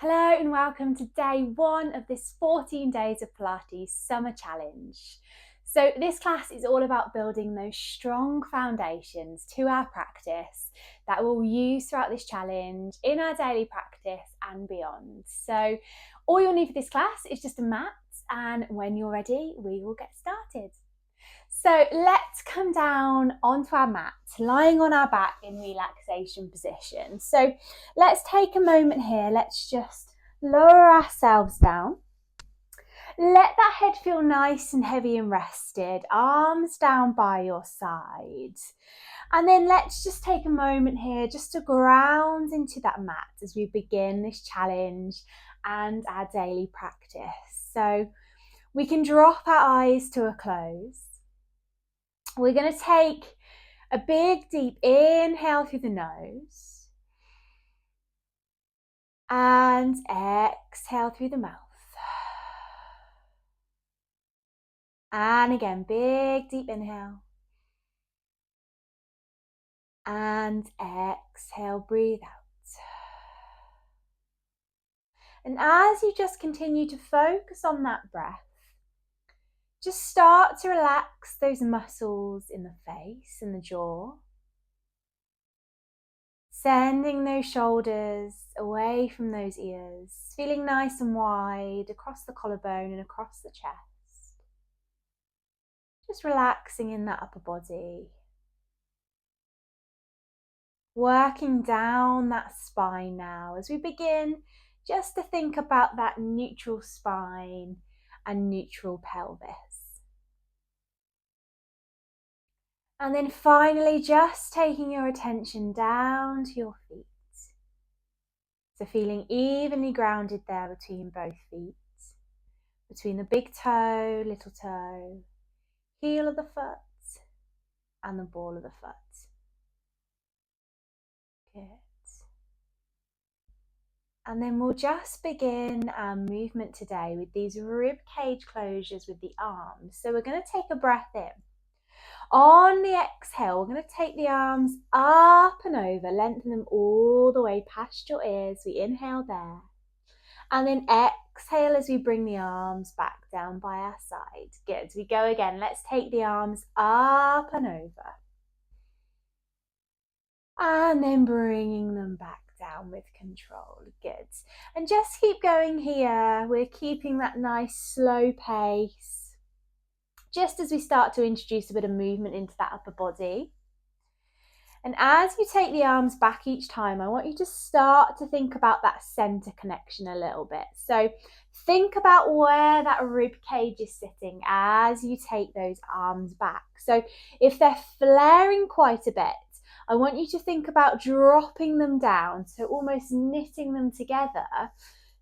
Hello and welcome to day one of this 14 days of Pilates Summer Challenge. So this class is all about building those strong foundations to our practice that we'll use throughout this challenge in our daily practice and beyond. So all you'll need for this class is just a mat, and when you're ready, we will get started. So let's come down onto our mat, lying on our back in relaxation position. So let's take a moment here. Let's just lower ourselves down. Let that head feel nice and heavy and rested. Arms down by your side. And then let's just take a moment here just to ground into that mat as we begin this challenge and our daily practice. So we can drop our eyes to a close. We're going to take a big deep inhale through the nose and exhale through the mouth. And again, big deep inhale and exhale, breathe out. And as you just continue to focus on that breath, just start to relax those muscles in the face and the jaw. Sending those shoulders away from those ears, feeling nice and wide across the collarbone and across the chest. Just relaxing in that upper body. Working down that spine now as we begin just to think about that neutral spine and neutral pelvis. And then finally, just taking your attention down to your feet. So feeling evenly grounded there between both feet, between the big toe, little toe, heel of the foot, and the ball of the foot. Good. And then we'll just begin our movement today with these rib cage closures with the arms. So we're going to take a breath in. On the exhale, we're going to take the arms up and over, lengthen them all the way past your ears. We inhale there. And then exhale as we bring the arms back down by our side. Good. We go again. Let's take the arms up and over. And then bringing them back down with control. Good. And just keep going here. We're keeping that nice slow pace. Just as we start to introduce a bit of movement into that upper body. And as you take the arms back each time, I want you to start to think about that center connection a little bit. So think about where that rib cage is sitting as you take those arms back. So if they're flaring quite a bit, I want you to think about dropping them down, so almost knitting them together.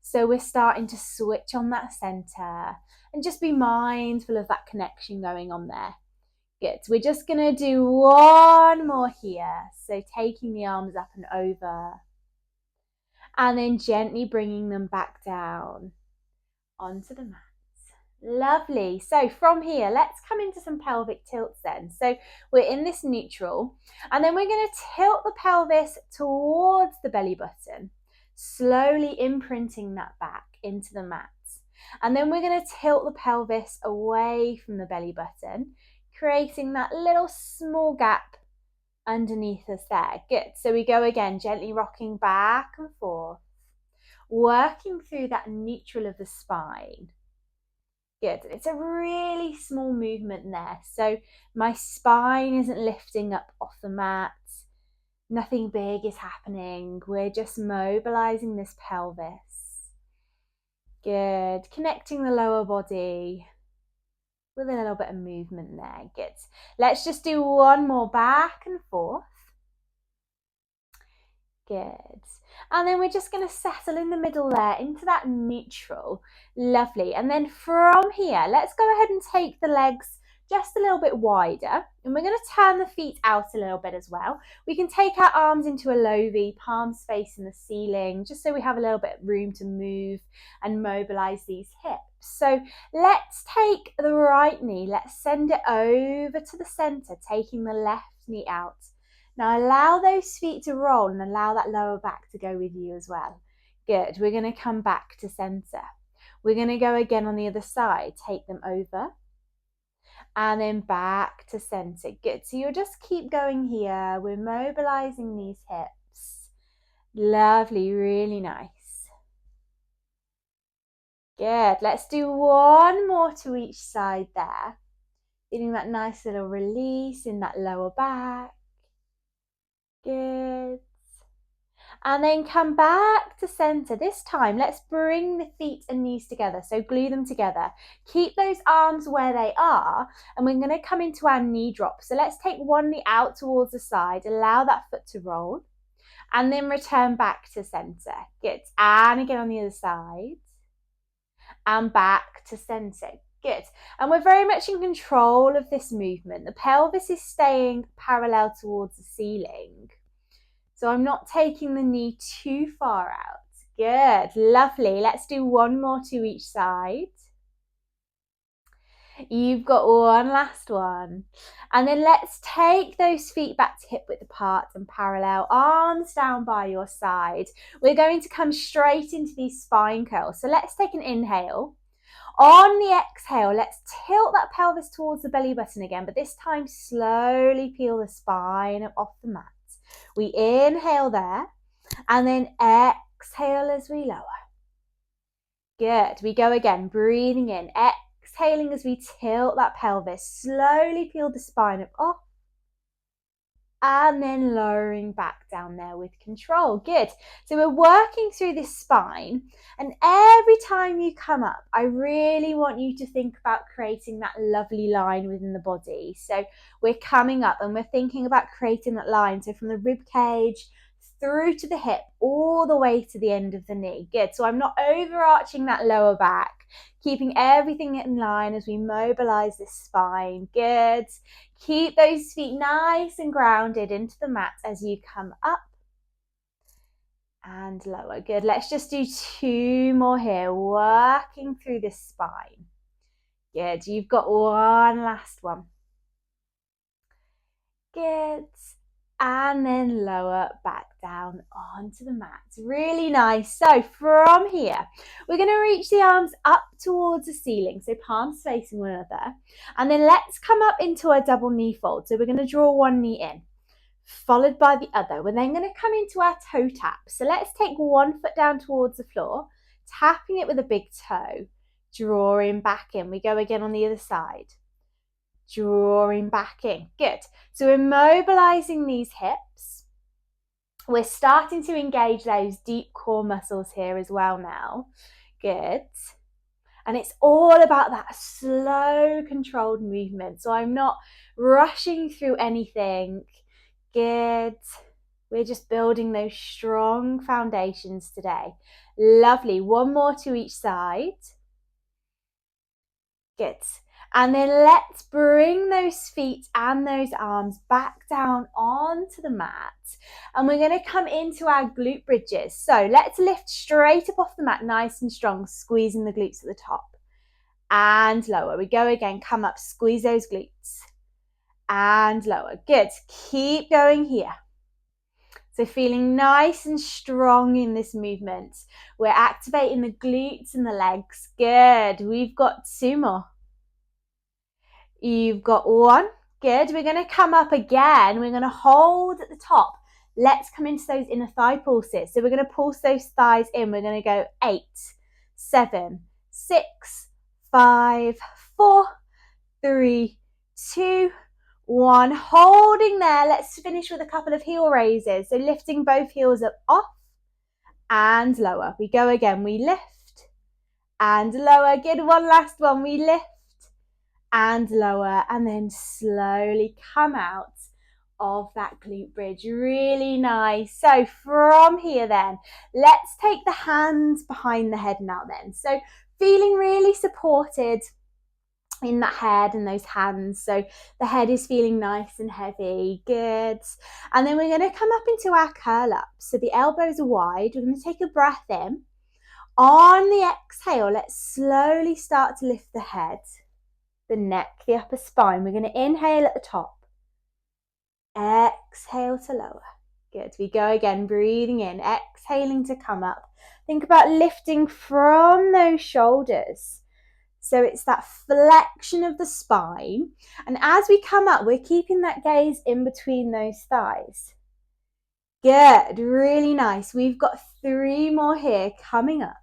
So we're starting to switch on that center and just be mindful of that connection going on there. Good. We're just going to do one more here. So taking the arms up and over and then gently bringing them back down onto the mat. Lovely. So from here, let's come into some pelvic tilts then. So we're in this neutral, and then we're going to tilt the pelvis towards the belly button, slowly imprinting that back into the mat. And then we're going to tilt the pelvis away from the belly button, creating that little small gap underneath us there. Good. So we go again, gently rocking back and forth, working through that neutral of the spine. Good. It's a really small movement there. So my spine isn't lifting up off the mat. Nothing big is happening. We're just mobilizing this pelvis. Good. Connecting the lower body with a little bit of movement there. Good. Let's just do one more back and forth. Good. And then we're just going to settle in the middle there into that neutral. Lovely. And then from here, let's go ahead and take the legs just a little bit wider. And we're going to turn the feet out a little bit as well. We can take our arms into a low V, palms facing the ceiling, just so we have a little bit of room to move and mobilize these hips. So let's take the right knee. Let's send it over to the center, taking the left knee out. Now allow those feet to roll and allow that lower back to go with you as well. Good. We're going to come back to center. We're going to go again on the other side. Take them over and then back to center. Good. So you'll just keep going here. We're mobilizing these hips. Lovely, really nice. Good. Let's do one more to each side there. Feeling that nice little release in that lower back. Good. And then come back to center. This time, let's bring the feet and knees together. So glue them together. Keep those arms where they are. And we're going to come into our knee drop. So let's take one knee out towards the side. Allow that foot to roll. And then return back to center. Good. And again on the other side. And back to center. Good. And we're very much in control of this movement. The pelvis is staying parallel towards the ceiling. So I'm not taking the knee too far out. Good, lovely. Let's do one more to each side. You've got one last one. And then let's take those feet back to hip width apart and parallel, arms down by your side. We're going to come straight into these spine curls. So let's take an inhale. On the exhale, let's tilt that pelvis towards the belly button again, but this time slowly peel the spine off the mat. We inhale there and then exhale as we lower. Good. We go again, breathing in, exhaling as we tilt that pelvis, slowly peel the spine off and then lowering back down there with control. Good. So we're working through this spine, and every time you come up, I really want you to think about creating that lovely line within the body. So we're coming up and we're thinking about creating that line. So from the rib cage through to the hip, all the way to the end of the knee. Good. So I'm not overarching that lower back, keeping everything in line as we mobilize this spine. Good. Keep those feet nice and grounded into the mat as you come up and lower. Good. Let's just do two more here, working through this spine. Good. You've got one last one. Good. And then lower back down onto the mat. Really nice. So from here, we're going to reach the arms up towards the ceiling, so palms facing one another. And then let's come up into a double knee fold. So we're going to draw one knee in, followed by the other. We're then going to come into our toe tap. So let's take one foot down towards the floor, tapping it with a big toe, drawing back in. We go again on the other side. Drawing back in. Good. So we're mobilizing these hips. We're starting to engage those deep core muscles here as well now. Good. And it's all about that slow, controlled movement. So I'm not rushing through anything. Good. We're just building those strong foundations today. Lovely. One more to each side. Good. And then let's bring those feet and those arms back down onto the mat. And we're going to come into our glute bridges. So let's lift straight up off the mat, nice and strong, squeezing the glutes at the top. And lower. We go again, come up, squeeze those glutes. And lower. Good. Keep going here. So feeling nice and strong in this movement. We're activating the glutes and the legs. Good. We've got two more. You've got one. Good. We're going to come up again. We're going to hold at the top. Let's come into those inner thigh pulses. So we're going to pulse those thighs in. We're going to go 8, 7, 6, 5, 4, 3, 2, 1. Holding there. Let's finish with a couple of heel raises. So lifting both heels up off and lower. We go again. We lift and lower. Good. One last one. We lift and lower, and then slowly come out of that glute bridge. Really nice. So from here then, let's take the hands behind the head now then. So feeling really supported in that head and those hands. So the head is feeling nice and heavy. Good. And then we're going to come up into our curl up. So the elbows are wide. We're going to take a breath in. On the exhale, let's slowly start to lift the head, the neck, the upper spine. We're going to inhale at the top. Exhale to lower. Good. We go again, breathing in, exhaling to come up. Think about lifting from those shoulders. So it's that flexion of the spine. And as we come up, we're keeping that gaze in between those thighs. Good, really nice. We've got 3 more here coming up.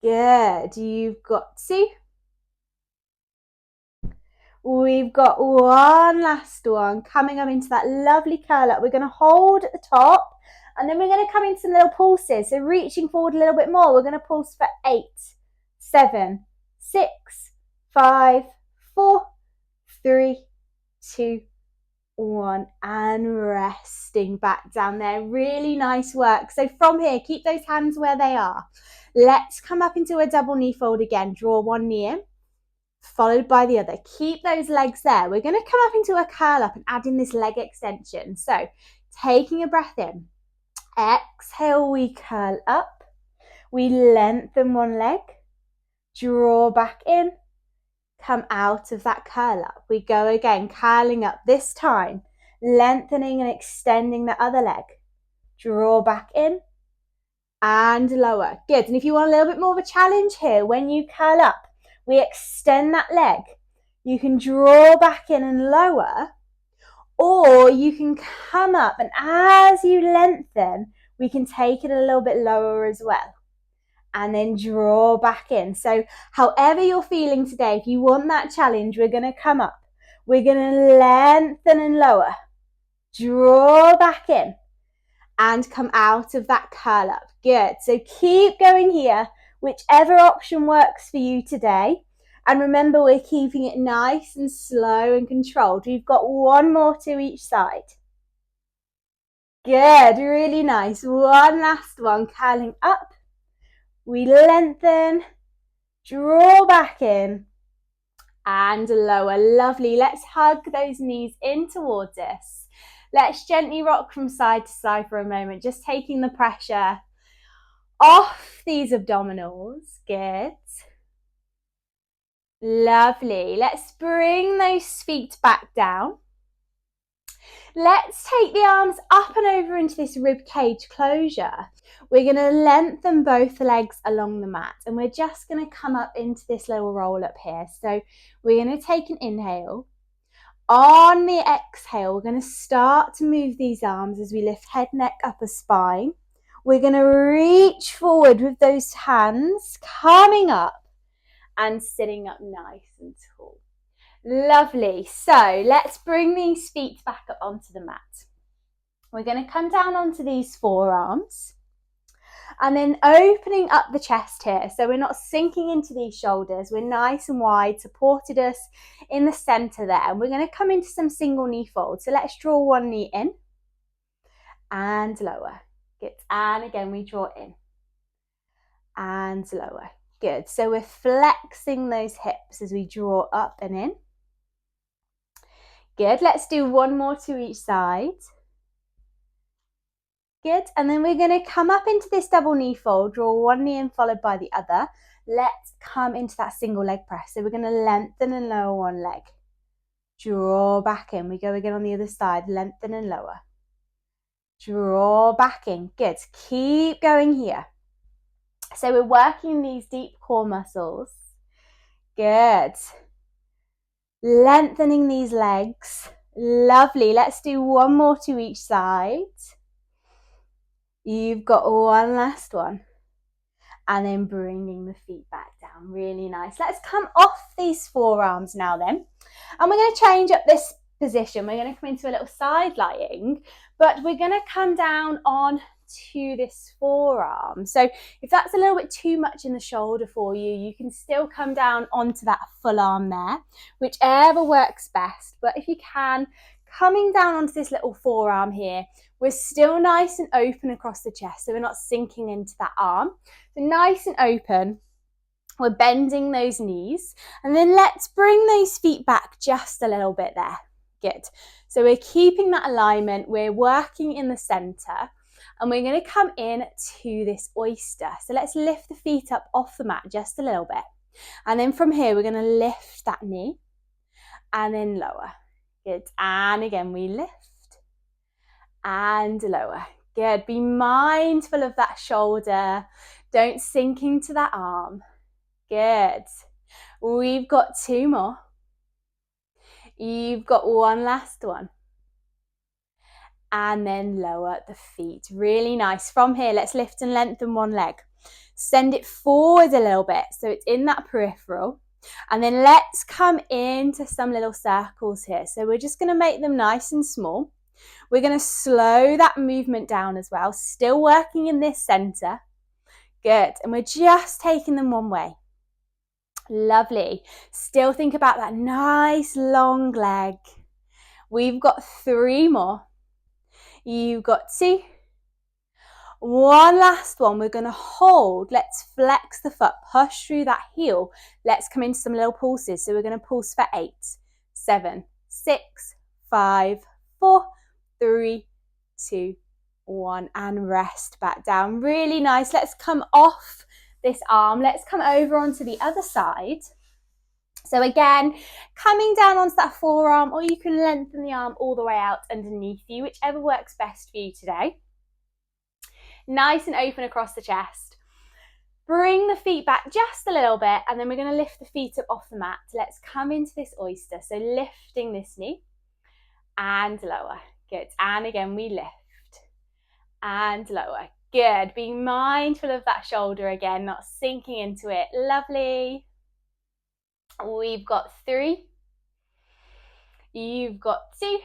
Good, you've got 2. We've got one last one coming up into that lovely curl up. We're going to hold at the top and then we're going to come into some little pulses. So reaching forward a little bit more, we're going to pulse for 8, 7, 6, 5, 4, 3, 2, 1, and resting back down there. Really nice work. So from here, keep those hands where they are. Let's come up into a double knee fold again. Draw one knee in, followed by the other. Keep those legs there. We're going to come up into a curl up and add in this leg extension. So taking a breath in, exhale, we curl up, we lengthen one leg, draw back in, come out of that curl up. We go again, curling up this time, lengthening and extending the other leg, draw back in and lower. Good. And if you want a little bit more of a challenge here, when you curl up, we extend that leg. You can draw back in and lower, or you can come up and as you lengthen, we can take it a little bit lower as well. And then draw back in. So however you're feeling today, if you want that challenge, we're going to come up. We're going to lengthen and lower. Draw back in and come out of that curl up. Good. So keep going here, whichever option works for you today. And remember, we're keeping it nice and slow and controlled. We've got one more to each side. Good. Really nice. One last one. Curling up. We lengthen, draw back in, and lower. Lovely. Let's hug those knees in towards us. Let's gently rock from side to side for a moment, just taking the pressure off these abdominals. Good. Lovely. Let's bring those feet back down. Let's take the arms up and over into this rib cage closure. We're going to lengthen both legs along the mat and we're just going to come up into this little roll up here. So we're going to take an inhale. On the exhale, we're going to start to move these arms as we lift head, neck, upper spine. We're going to reach forward with those hands, coming up and sitting up nice and tall. Lovely. So let's bring these feet back up onto the mat. We're going to come down onto these forearms and then opening up the chest here. So we're not sinking into these shoulders. We're nice and wide, supported us in the center there. And we're going to come into some single knee folds. So let's draw one knee in and lower. Good. And again, we draw in and lower. Good. So we're flexing those hips as we draw up and in. Good. Let's do one more to each side. Good. And then we're going to come up into this double knee fold, draw one knee in followed by the other. Let's come into that single leg press. So we're going to lengthen and lower one leg. Draw back in. We go again on the other side, lengthen and lower. Draw back in. Good. Keep going here. So we're working these deep core muscles. Good. Lengthening these legs. Lovely. Let's do one more to each side. You've got one last one. And then bringing the feet back down. Really nice. Let's come off these forearms now then. And we're going to change up this position. We're going to come into a little side lying, but we're going to come down on to this forearm. So if that's a little bit too much in the shoulder for you, you can still come down onto that full arm there, whichever works best. But if you can, coming down onto this little forearm here, we're still nice and open across the chest, so we're not sinking into that arm. So nice and open. We're bending those knees, and then let's bring those feet back just a little bit there. Good. So we're keeping that alignment. We're working in the center. And we're going to come in to this oyster. So let's lift the feet up off the mat just a little bit. And then from here, we're going to lift that knee and then lower. Good. And again, we lift and lower. Good. Be mindful of that shoulder. Don't sink into that arm. Good. We've got 2 more. You've got one last one. And then lower the feet. Really nice. From here, let's lift and lengthen one leg. Send it forward a little bit so it's in that peripheral. And then let's come into some little circles here. So we're just going to make them nice and small. We're going to slow that movement down as well. Still working in this center. Good. And we're just taking them one way. Lovely. Still think about that nice long leg. We've got 3 more. You've got 2. One last one. We're going to hold. Let's flex the foot. Push through that heel. Let's come into some little pulses. So we're going to pulse for 8, 7, 6, 5, 4, 3, 2, 1. And rest back down. Really nice. Let's come off this arm. Let's come over onto the other side. So again, coming down onto that forearm, or you can lengthen the arm all the way out underneath you, whichever works best for you today. Nice and open across the chest. Bring the feet back just a little bit, and then we're going to lift the feet up off the mat. Let's come into this oyster. So lifting this knee and lower. Good. And again, we lift and lower. Good. Being mindful of that shoulder again, not sinking into it. Lovely. We've got 3. You've got 2.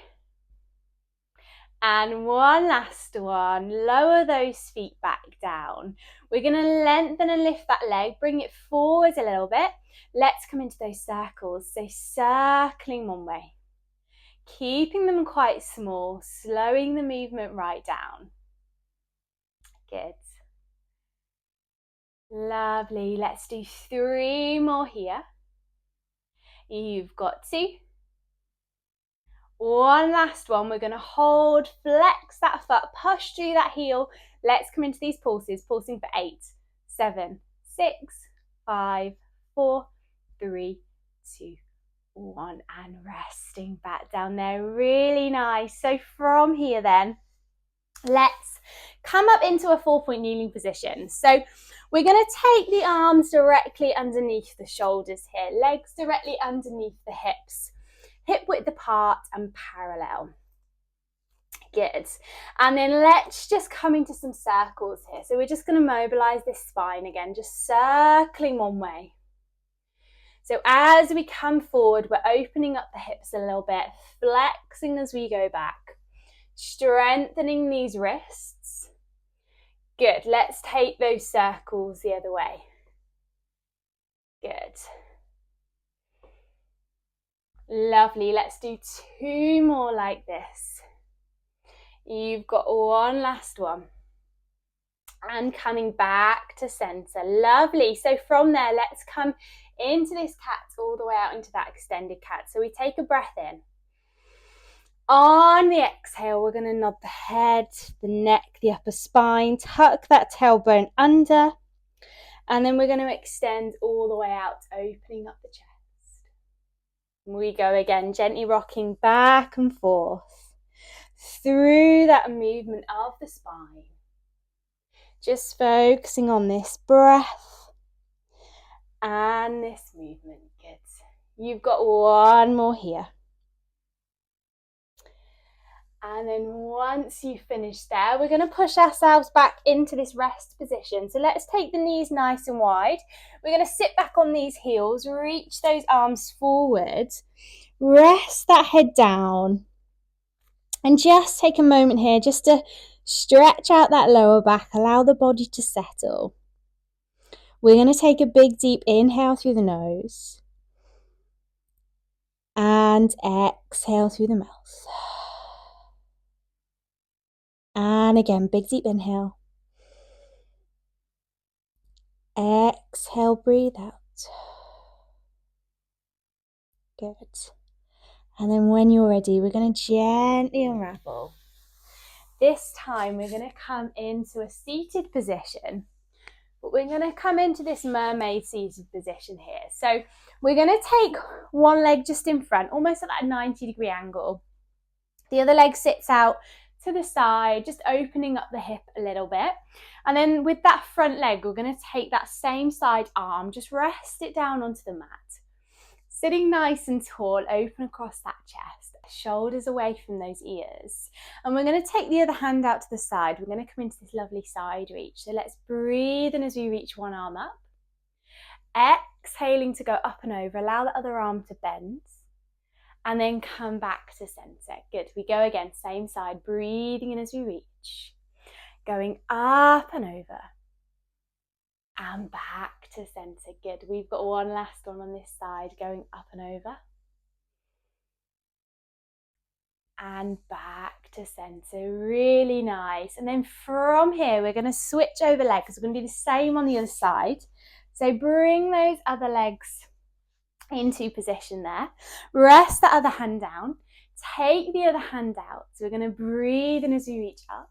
And one last one. Lower those feet back down. We're going to lengthen and lift that leg. Bring it forward a little bit. Let's come into those circles. So circling one way. Keeping them quite small. Slowing the movement right down. Good. Lovely. Let's do 3 more here. You've got 2. One last one. We're going to hold, flex that foot, push through that heel. Let's come into these pulses, pulsing for 8, 7, 6, 5, 4, 3, 2, 1, and resting back down there. Really nice. So from here then, let's come up into a 4-point kneeling position. So we're going to take the arms directly underneath the shoulders here, legs directly underneath the hips. Hip width apart and parallel. Good. And then let's just come into some circles here. So we're just going to mobilize this spine again, just circling one way. So as we come forward, we're opening up the hips a little bit, flexing as we go back, strengthening these wrists. Good. Let's take those circles the other way. Good. Lovely. Let's do 2 more like this. You've got one last one. And coming back to center. Lovely. So from there, let's come into this cat all the way out into that extended cat. So we take a breath in. On the exhale, we're going to nod the head, the neck, the upper spine, tuck that tailbone under. And then we're going to extend all the way out, opening up the chest. We go again, gently rocking back and forth through that movement of the spine. Just focusing on this breath and this movement. Good. You've got one more here. And then once you finish there, we're going to push ourselves back into this rest position. So let's take the knees nice and wide. We're going to sit back on these heels, reach those arms forward, rest that head down, and just take a moment here just to stretch out that lower back, allow the body to settle. We're going to take a big deep inhale through the nose and exhale through the mouth. And again, big deep inhale. Exhale, breathe out. Good. And then when you're ready, we're going to gently unravel. This time we're going to come into a seated position, but we're going to come into this mermaid seated position here. So we're going to take one leg just in front, almost at that 90-degree angle. The other leg sits out to the side, just opening up the hip a little bit. And then with that front leg, we're going to take that same side arm, just rest it down onto the mat. Sitting nice and tall, open across that chest, shoulders away from those ears. And we're going to take the other hand out to the side. We're going to come into this lovely side reach. So let's breathe in as we reach one arm up. Exhaling to go up and over. Allow the other arm to bend. And then come back to center. Good. We go again, same side, breathing in as we reach. Going up and over. And back to center. Good. We've got one last one on this side, going up and over. And back to center. Really nice. And then from here, we're going to switch over legs. We're going to do the same on the other side. So bring those other legs into position there. Rest the other hand down. Take the other hand out. So we're going to breathe in as we reach up.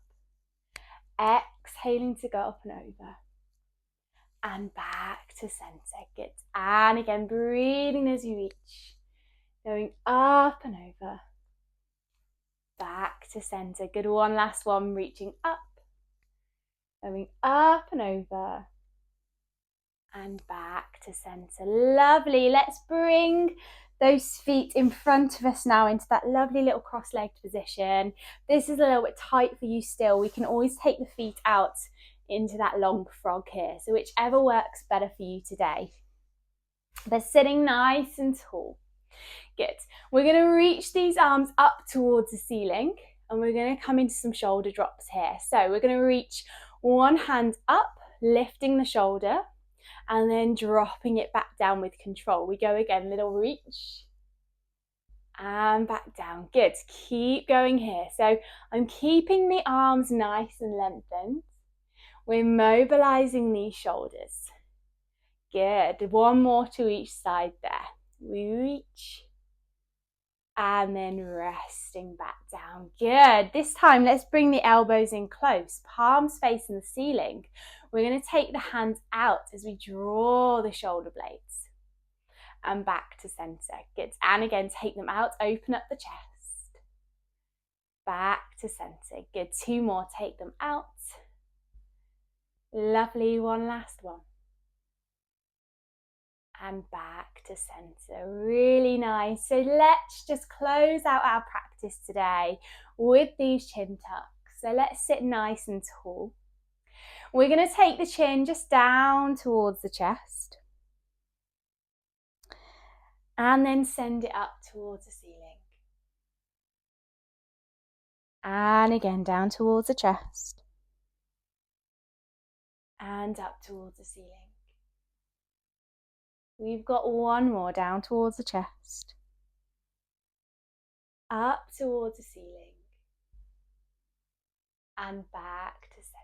Exhaling to go up and over. And back to center. Good. And again, breathing as you reach. Going up and over. Back to center. Good. One last one. Reaching up. Going up and over. And back to center. Lovely. Let's bring those feet in front of us now into that lovely little cross-legged position. This is a little bit tight for you still. We can always take the feet out into that long frog here. So whichever works better for you today. They're sitting nice and tall. Good. We're going to reach these arms up towards the ceiling and we're going to come into some shoulder drops here. So we're going to reach one hand up, lifting the shoulder and then dropping it back down with control. We go again, little reach and back down. Good. Keep going here. So I'm keeping the arms nice and lengthened. We're mobilizing these shoulders. Good. One more to each side there. We reach and then resting back down. Good. This time, let's bring the elbows in close, palms facing the ceiling. We're going to take the hands out as we draw the shoulder blades and back to center. Good. And again, take them out, open up the chest. Back to center. Good. Two more, take them out. Lovely, one last one. And back to center. Really nice. So let's just close out our practice today with these chin tucks. So let's sit nice and tall. We're going to take the chin just down towards the chest. And then send it up towards the ceiling. And again, down towards the chest. And up towards the ceiling. We've got one more down towards the chest. Up towards the ceiling. And back to center.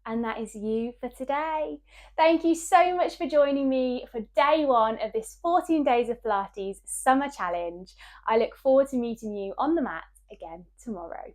And that is you for today. Thank you so much for joining me for day one of this 14 Days of Pilates Summer Challenge. I look forward to meeting you on the mat again tomorrow.